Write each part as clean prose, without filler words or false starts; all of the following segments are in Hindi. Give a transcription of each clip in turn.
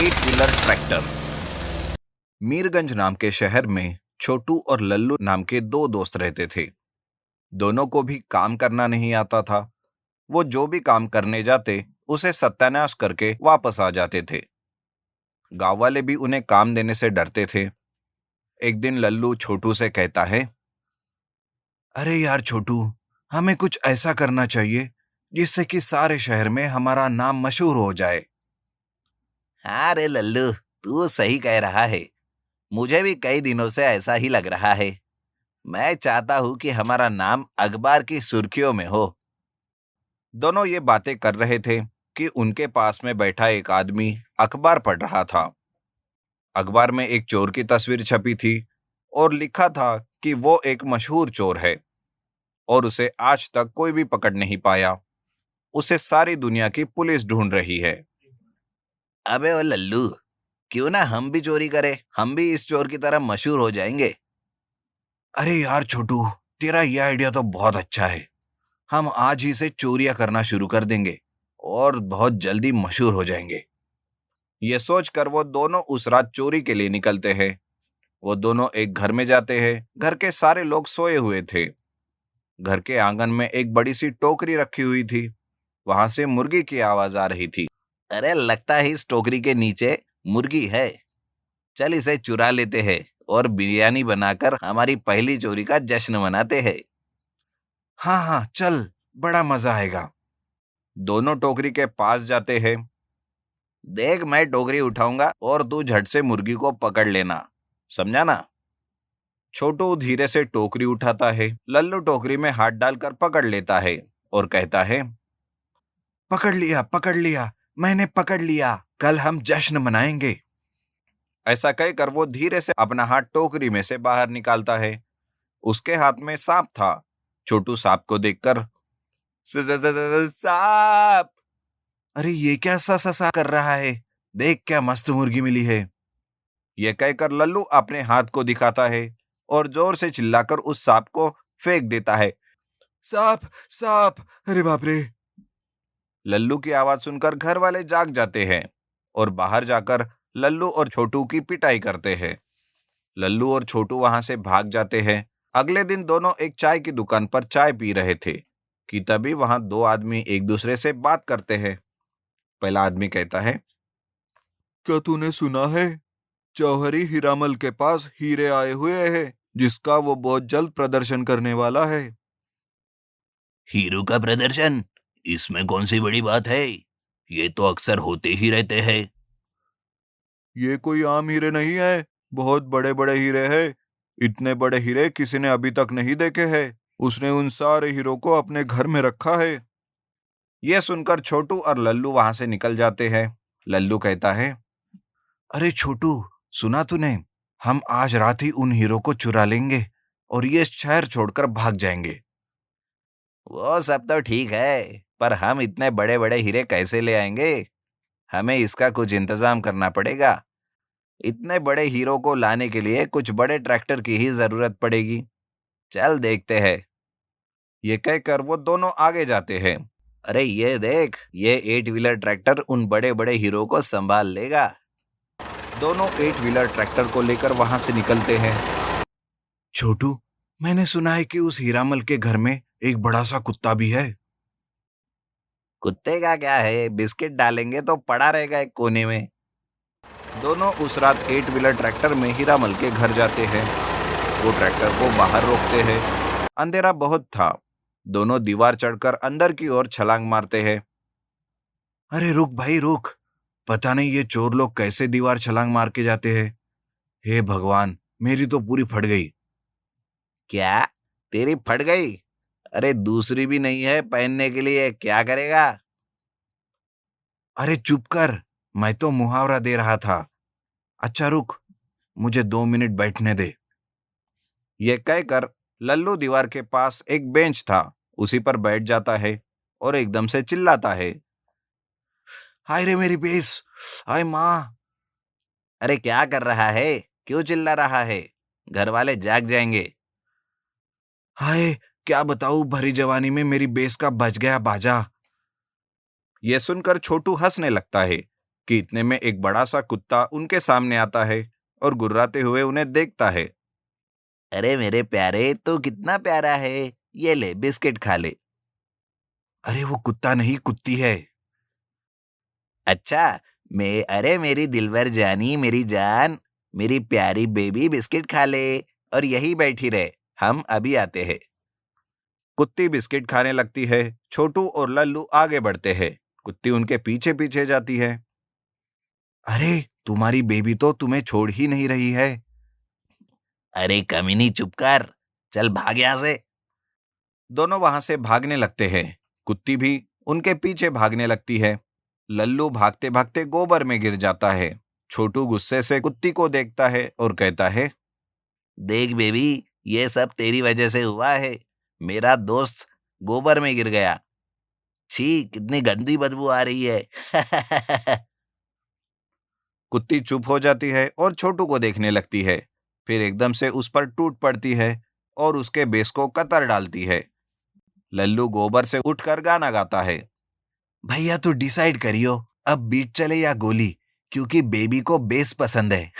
Eight wheeler tractor. मीरगंज नाम के शहर में छोटू और लल्लू नाम के दो दोस्त रहते थे। दोनों को भी काम करना नहीं आता था। वो जो भी काम करने जाते उसे सत्यानाश करके वापस आ जाते थे। गांव वाले भी उन्हें काम देने से डरते थे। एक दिन लल्लू छोटू से कहता है, अरे यार छोटू, हमें कुछ ऐसा करना चाहिए जिससे कि सारे शहर में हमारा नाम मशहूर हो जाए। हाँ रे लल्लू, तू सही कह रहा है। मुझे भी कई दिनों से ऐसा ही लग रहा है। मैं चाहता हूं कि हमारा नाम अखबार की सुर्खियों में हो। दोनों ये बातें कर रहे थे कि उनके पास में बैठा एक आदमी अखबार पढ़ रहा था। अखबार में एक चोर की तस्वीर छपी थी और लिखा था कि वो एक मशहूर चोर है और उसे आज तक कोई भी पकड़ नहीं पाया। उसे सारी दुनिया की पुलिस ढूंढ रही है। अबे ओ लल्लू, क्यों ना हम भी चोरी करें, हम भी इस चोर की तरह मशहूर हो जाएंगे। अरे यार छोटू, तेरा ये आइडिया तो बहुत अच्छा है। हम आज ही से चोरियां करना शुरू कर देंगे और बहुत जल्दी मशहूर हो जाएंगे। ये सोचकर वो दोनों उस रात चोरी के लिए निकलते हैं। वो दोनों एक घर में जाते हैं। घर के सारे लोग सोए हुए थे। घर के आंगन में एक बड़ी सी टोकरी रखी हुई थी। वहां से मुर्गी की आवाज आ रही थी। अरे लगता है इस टोकरी के नीचे मुर्गी है। चल इसे चुरा लेते हैं और बिरयानी बनाकर हमारी पहली चोरी का जश्न मनाते हैं। हाँ हाँ चल, बड़ा मजा आएगा। दोनों टोकरी के पास जाते हैं। देख, मैं टोकरी उठाऊंगा और तू झट से मुर्गी को पकड़ लेना, समझा ना। छोटू धीरे से टोकरी उठाता है। लल्लू टोकरी में हाथ डालकर पकड़ लेता है और कहता है, पकड़ लिया, मैंने पकड़ लिया। कल हम जश्न मनाएंगे। ऐसा कहकर वो धीरे से अपना हाथ टोकरी में से बाहर निकालता है। उसके हाथ में सांप था। छोटू सांप को देखकर, सांप, अरे ये क्या सा सा सा कर रहा है, देख क्या मस्त मुर्गी मिली है। यह कहकर लल्लू अपने हाथ को दिखाता है और जोर से चिल्लाकर उस सांप को फेंक देता है। सांप, सांप, अरे बाप रे। लल्लू की आवाज सुनकर घर वाले जाग जाते हैं और बाहर जाकर लल्लू और छोटू की पिटाई करते हैं। लल्लू और छोटू वहां से भाग जाते हैं। अगले दिन दोनों एक चाय की दुकान पर चाय पी रहे थे कि तभी वहां दो आदमी एक दूसरे से बात करते हैं। पहला आदमी कहता है, क्या तूने सुना है, जौहरी हीरामल के पास हीरे आए हुए हैं जिसका वो बहुत जल्द प्रदर्शन करने वाला है। हीरो का प्रदर्शन? इसमें कौन सी बड़ी बात है? ये तो अक्सर होते ही रहते हैं। ये कोई आम हीरे नहीं है, बहुत बड़े बड़े हीरे हैं। इतने बड़े हीरे किसी ने अभी तक नहीं देखे हैं। उसने उन सारे हीरो को अपने घर में रखा है। यह सुनकर छोटू और लल्लू वहां से निकल जाते हैं। लल्लू कहता है, अरे छोटू, सुना तूने, हम आज रात ही उन हीरो को चुरा लेंगे और ये शहर छोड़कर भाग जाएंगे। वो सब तो ठीक है, पर हम इतने बड़े बड़े हीरे कैसे ले आएंगे? हमें इसका कुछ इंतजाम करना पड़ेगा। इतने बड़े हीरो को लाने के लिए कुछ बड़े ट्रैक्टर की ही जरूरत पड़ेगी। चल देखते हैं। ये कहकर वो दोनों आगे जाते हैं। अरे ये देख, ये एट व्हीलर ट्रैक्टर उन बड़े बड़े हीरो को संभाल लेगा। दोनों एट व्हीलर ट्रैक्टर को लेकर वहां से निकलते हैं। छोटू, मैंने सुना है कि उस हीरामल के घर में एक बड़ा सा कुत्ता भी है। कुत्ते का क्या है, बिस्किट डालेंगे तो पड़ा रहेगा एक कोने में। दोनों उस रात एट व्हीलर ट्रैक्टर में हीरामल के घर जाते हैं। वो ट्रैक्टर को बाहर रोकते हैं। अंधेरा बहुत था। दोनों दीवार चढ़कर अंदर की ओर छलांग मारते हैं। अरे रुक भाई रुक, पता नहीं ये चोर लोग कैसे दीवार छलांग मार के जाते हैं। हे भगवान, मेरी तो पूरी फट गई। क्या? तेरी फट गई? अरे दूसरी भी नहीं है पहनने के लिए, क्या करेगा? अरे चुप कर, मैं तो मुहावरा दे रहा था। अच्छा रुक, मुझे 2 मिनट बैठने दे। ये कहकर लल्लू दीवार के पास एक बेंच था, उसी पर बैठ जाता है और एकदम से चिल्लाता है, हाय रे मेरी बेस, हाय माँ। अरे क्या कर रहा है, क्यों चिल्ला रहा है? घर वाले जाग जाएंगे। हाय, क्या बताऊं, भरी जवानी में मेरी बेस का बज गया बाजा। यह सुनकर छोटू हंसने लगता है। कि इतने में एक बड़ा सा कुत्ता उनके सामने आता है और गुर्राते हुए उन्हें देखता है। अरे मेरे प्यारे, तो कितना प्यारा है। ये ले बिस्किट खा ले। अरे वो कुत्ता नहीं, कुत्ती है। अच्छा, अरे मेरी दिलबर जानी, मेरी जान, मेरी प्यारी बेबी, बिस्किट खा ले और यही बैठी रहे, हम अभी आते हैं। कुत्ती बिस्किट खाने लगती है। छोटू और लल्लू आगे बढ़ते हैं। कुत्ती उनके पीछे पीछे जाती है। अरे तुम्हारी बेबी तो तुम्हें छोड़ ही नहीं रही है। अरे कमीनी, चुप कर, चल भाग यहाँ से। दोनों वहां से भागने लगते हैं। कुत्ती भी उनके पीछे भागने लगती है। लल्लू भागते भागते गोबर में गिर जाता है। छोटू गुस्से से कुत्ती को देखता है और कहता है, देख बेबी, ये सब तेरी वजह से हुआ है। मेरा दोस्त गोबर में गिर गया। छी, कितनी गंदी बदबू आ रही है। कुत्ती चुप हो जाती है और छोटू को देखने लगती है। फिर एकदम से उस पर टूट पड़ती है और उसके बेस को कतर डालती है। लल्लू गोबर से उठकर गाना गाता है, भैया तू डिसाइड करियो, अब बीट चले या गोली, क्योंकि बेबी को बेस पसंद है।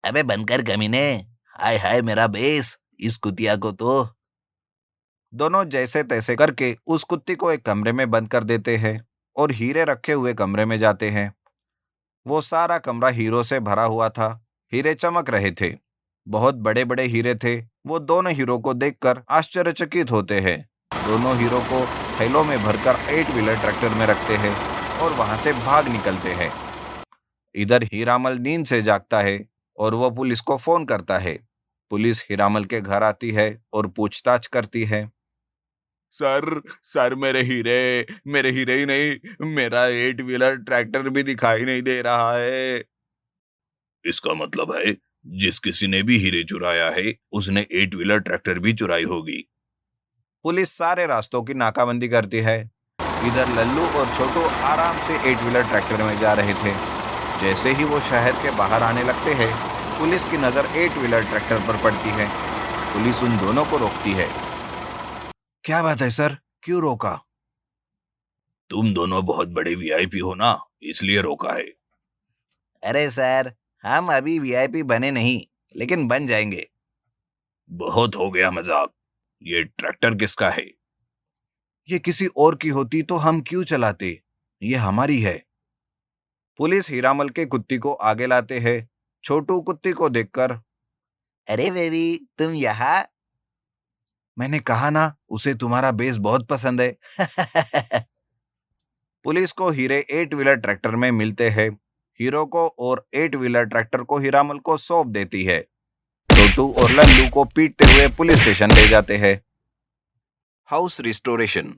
अबे बंद कर कमीने। हाय हाय मेरा बेस, इस कुतिया को तो। दोनों जैसे तैसे करके उस कुत्ती को एक कमरे में बंद कर देते हैं और हीरे रखे हुए कमरे में जाते हैं। वो सारा कमरा हीरो से भरा हुआ था। हीरे चमक रहे थे। बहुत बड़े बड़े हीरे थे। वो दोनों हीरो को देखकर आश्चर्यचकित होते हैं। दोनों हीरो को थैलों में भरकर 8 व्हीलर ट्रैक्टर में रखते हैं और वहां से भाग निकलते हैं। इधर हीरामल नींद से जागता है और वो पुलिस को फोन करता है। पुलिस हीरामल के घर आती है और पूछताछ करती है। सर सर मेरे हीरे ही नहीं, मेरा 8 व्हीलर ट्रैक्टर भी दिखाई नहीं दे रहा है। इसका मतलब है जिस किसी ने भी हीरे चुराया है उसने 8 व्हीलर ट्रैक्टर भी चुराई होगी। पुलिस सारे रास्तों की नाकाबंदी करती है। इधर लल्लू और छोटू आराम से 8 व्हीलर ट्रैक्टर में जा रहे थे। जैसे ही वो शहर के बाहर आने लगते हैं, पुलिस की नजर 8 व्हीलर ट्रैक्टर पर पड़ती है। पुलिस उन दोनों को रोकती है। क्या बात है सर, क्यों रोका? तुम दोनों बहुत बड़े वीआईपी हो ना, इसलिए रोका है। अरे सर, हम अभी वीआईपी बने नहीं, लेकिन बन जाएंगे। बहुत हो गया मजाक। ये ट्रैक्टर किसका है? ये किसी और की होती तो हम क्यों चलाते? ये हमारी है। पुलिस हीरामल के कुत्ती को आगे लाते हैं। छोटू कुत्ती को देखकर, अरे बेबी, तुम यहाँ। मैंने कहा ना, उसे तुम्हारा बेस बहुत पसंद है। पुलिस को हीरे 8 व्हीलर ट्रैक्टर में मिलते हैं। हीरो को और 8 व्हीलर ट्रैक्टर को हीरामल को सौंप देती है। छोटू और लल्लू को पीटते हुए पुलिस स्टेशन ले जाते हैं। House restoration.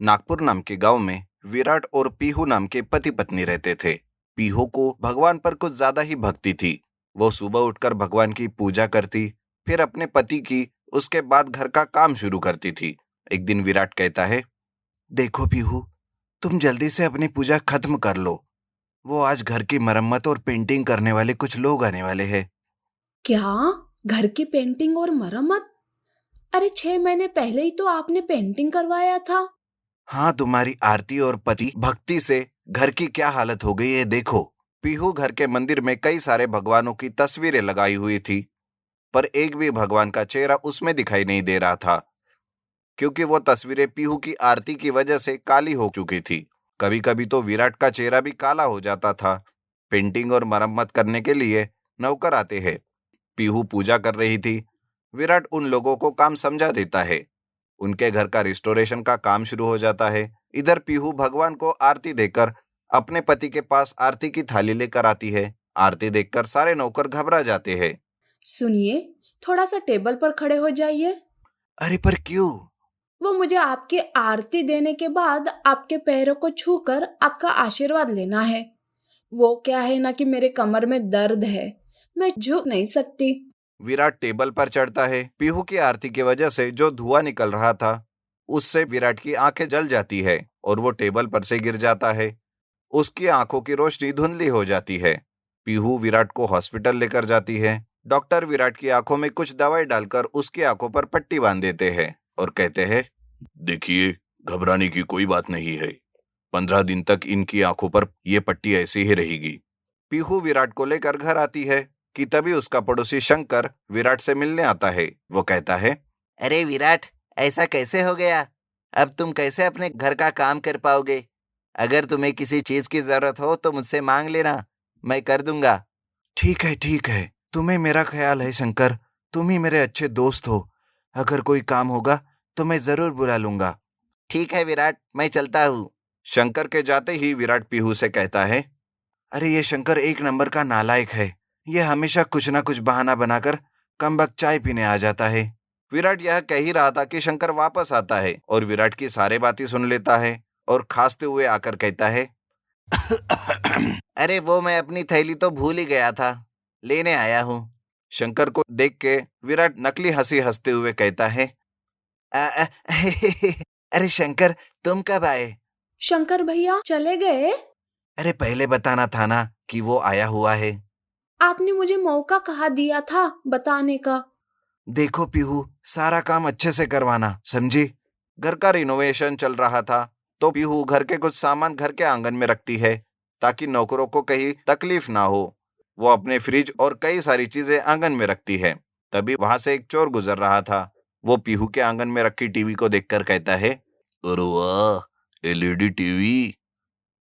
नागपुर नाम के गांव में विराट और पीहू नाम के पति पत्नी रहते थे। पीहू को भगवान पर कुछ ज्यादा ही भक्ति थी। वो सुबह उठकर भगवान की पूजा करती, फिर अपने पति की, उसके बाद घर का काम शुरू करती थी। एक दिन विराट कहता है, देखो पीहू, तुम जल्दी से अपनी पूजा खत्म कर लो। वो आज घर की मरम्मत और पेंटिंग करने वाले कुछ लोग आने वाले हैं। क्या? घर की पेंटिंग और मरम्मत? अरे 6 महीने पहले ही तो आपने पेंटिंग करवाया था। हाँ, तुम्हारी आरती और पति भक्ति से घर की क्या हालत हो गई है देखो। पीहू घर के मंदिर में कई सारे भगवानों की तस्वीरें लगाई हुई थी, पर एक भी भगवान का चेहरा उसमें दिखाई नहीं दे रहा था, क्योंकि वो तस्वीरें पीहू की आरती की वजह से काली हो चुकी थी। कभी कभी तो विराट का चेहरा भी काला हो जाता था। पेंटिंग और मरम्मत करने के लिए नौकर आते हैं। पीहू पूजा कर रही थी। विराट उन लोगों को काम समझा देता है। उनके घर का रिस्टोरेशन का काम शुरू हो जाता है। इधर पीहू भगवान को आरती देकर अपने पति के पास आरती की थाली लेकर आती है। आरती देखकर सारे नौकर घबरा जाते हैं। सुनिए, थोड़ा सा टेबल पर खड़े हो जाइए। अरे पर क्यों? वो मुझे आपकी आरती देने के बाद आपके पैरों को छूकर आपका आशीर्वाद लेना है। वो क्या है ना कि मेरे कमर में दर्द है, मैं झुक नहीं सकती। विराट टेबल पर चढ़ता है। पीहू की आरती की वजह से जो धुआं निकल रहा था, उससे विराट की आंखें जल जाती है और वो टेबल पर से गिर जाता है। उसकी आंखों की रोशनी धुंधली हो जाती है। पीहू विराट को हॉस्पिटल लेकर जाती है। डॉक्टर विराट की आंखों में कुछ दवाई डालकर उसकी आंखों पर पट्टी बांध देते हैं और कहते हैं, देखिए, घबराने की कोई बात नहीं है। 15 दिन तक इनकी आंखों पर यह पट्टी ऐसी ही रहेगी। पीहू विराट को लेकर घर आती है कि तभी उसका पड़ोसी शंकर विराट से मिलने आता है। वो कहता है, अरे विराट, ऐसा कैसे हो गया? अब तुम कैसे अपने घर का काम कर पाओगे? अगर तुम्हें किसी चीज की जरूरत हो तो मुझसे मांग लेना, मैं कर दूंगा। ठीक है, तुम्हें मेरा ख्याल है शंकर, तुम ही मेरे अच्छे दोस्त हो। अगर कोई काम होगा तो मैं जरूर बुला लूंगा। ठीक है विराट, मैं चलता हूँ। शंकर के जाते ही विराट पीहू से कहता है, अरे ये शंकर एक नंबर का नालायक है। ये हमेशा कुछ ना कुछ बहाना बनाकर कमबख्त चाय पीने आ जाता है। विराट यह कह ही रहा था कि शंकर वापस आता है और विराट की सारी बातें सुन लेता है और खांसते हुए आकर कहता है, अरे वो मैं अपनी थैली तो भूल ही गया था, लेने आया हूँ। शंकर को देख के विराट नकली हंसी हंसते हुए कहता है, आ, आ, अरे शंकर, तुम कब आए? शंकर भैया चले गए? अरे पहले बताना था ना कि वो आया हुआ है। आपने मुझे मौका कहाँ दिया था बताने का? देखो पीहू, सारा काम अच्छे से करवाना, समझी? घर का रिनोवेशन चल रहा था तो पीहू घर के कुछ सामान घर के आंगन में रखती है ताकि नौकरों को कहीं तकलीफ ना हो। वो अपने फ्रिज और कई सारी चीजें आंगन में रखती है। तभी वहां से एक चोर गुजर रहा था। वो पीहू के आंगन में रखी टीवी को देखकर कहता है, अरे वाह, एलईडी टीवी!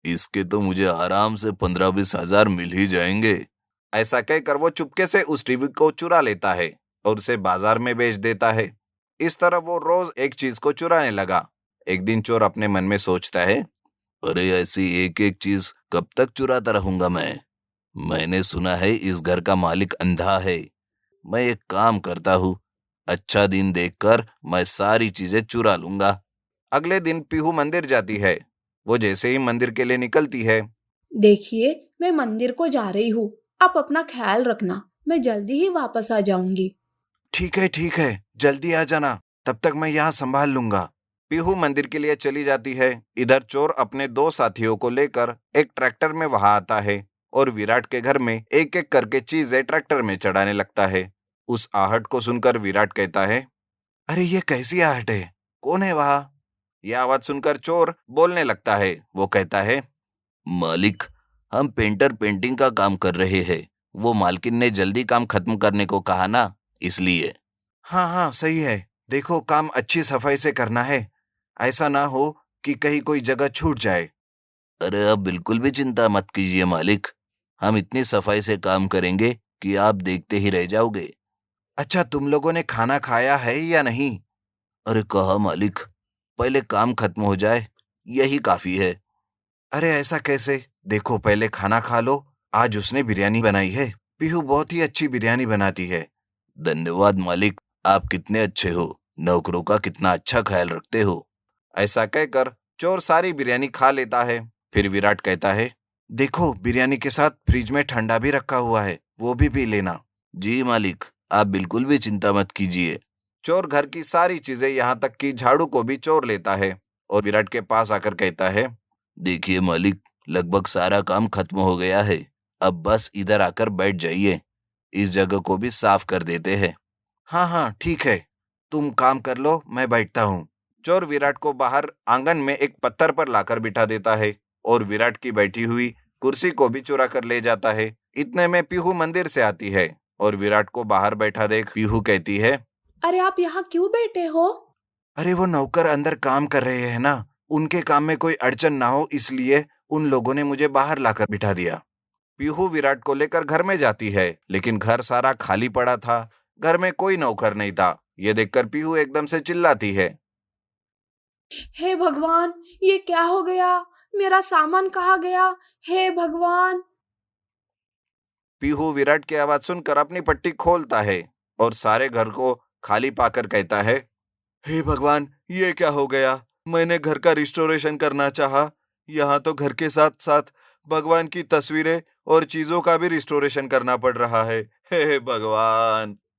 इसके तो मुझे आराम से 15-20 हजार मिल ही जाएंगे। ऐसा कहकर वो चुपके से उस टीवी को चुरा लेता है और उसे बाजार में बेच देता है। इस तरह वो रोज एक चीज को चुराने लगा। एक दिन चोर अपने मन में सोचता है, अरे ऐसी एक एक चीज कब तक चुराता रहूंगा मैं? मैंने सुना है इस घर का मालिक अंधा है। मैं एक काम करता हूँ, अच्छा दिन देखकर मैं सारी चीजें चुरा लूंगा। अगले दिन पीहू मंदिर जाती है। वो जैसे ही मंदिर के लिए निकलती है, देखिए, मैं मंदिर को जा रही हूँ। आप अपना ख्याल रखना, मैं जल्दी ही वापस आ जाऊंगी। ठीक है, जल्दी आ जाना, तब तक मैं यहाँ संभाल लूंगा। पीहू मंदिर के लिए चली जाती है। इधर चोर अपने दो साथियों को लेकर एक ट्रैक्टर में वहां आता है और विराट के घर में एक एक करके चीजें ट्रैक्टर में चढ़ाने लगता है। उस आहट को सुनकर विराट कहता है, अरे ये कैसी आहट है? कौन है वहां? यह आवाज सुनकर चोर बोलने लगता है। वो कहता है, मालिक, हम पेंटर पेंटिंग का काम कर रहे हैं। वो मालकिन ने जल्दी काम खत्म करने को कहा ना, इसलिए। हाँ सही है। देखो, काम अच्छी सफाई से करना है। ऐसा ना हो कि कहीं कोई जगह छूट जाए। अरे अब बिल्कुल भी चिंता मत कीजिए मालिक, हम इतनी सफाई से काम करेंगे कि आप देखते ही रह जाओगे। अच्छा, तुम लोगों ने खाना खाया है या नहीं? अरे कहा मालिक, पहले काम खत्म हो जाए, यही काफी है। अरे ऐसा कैसे? देखो, पहले खाना खा लो। आज उसने बिरयानी बनाई है। पीहू बहुत ही अच्छी बिरयानी बनाती है। धन्यवाद मालिक, आप कितने अच्छे हो, नौकरों का कितना अच्छा ख्याल रखते हो। ऐसा कहकर चोर सारी बिरयानी खा लेता है। फिर विराट कहता है, देखो, बिरयानी के साथ फ्रिज में ठंडा भी रखा हुआ है, वो भी पी लेना। जी मालिक, आप बिल्कुल भी चिंता मत कीजिए। चोर घर की सारी चीजें यहाँ तक कि झाड़ू को भी चोर लेता है और विराट के पास आकर कहता है, देखिए मालिक, लगभग सारा काम खत्म हो गया है। अब बस इधर आकर बैठ जाइए, इस जगह को भी साफ कर देते हैं। हाँ ठीक है, तुम काम कर लो, मैं बैठता हूँ। चोर विराट को बाहर आंगन में एक पत्थर पर लाकर बिठा देता है और विराट की बैठी हुई कुर्सी को भी चुरा कर ले जाता है। इतने में पीहू मंदिर से आती है और विराट को बाहर बैठा देख पीहू कहती है, अरे आप यहाँ क्यों बैठे हो? अरे वो नौकर अंदर काम कर रहे हैं ना, उनके काम में कोई अड़चन ना हो इसलिए उन लोगों ने मुझे बाहर लाकर बिठा दिया। पीहू विराट को लेकर घर में जाती है, लेकिन घर सारा खाली पड़ा था। घर में कोई नौकर नहीं था। ये देखकर पीहू एकदम से चिल्लाती है, हे भगवान, ये क्या हो गया? मेरा सामान कहाँ गया? हे भगवान! पीहू विराट की आवाज सुनकर अपनी पट्टी खोलता है और सारे घर को खाली पाकर कहता है, हे भगवान, ये क्या हो गया? मैंने घर का रिस्टोरेशन करना चाहा, यहाँ तो घर के साथ साथ भगवान की तस्वीरें और चीजों का भी रिस्टोरेशन करना पड़ रहा है। हे भगवान!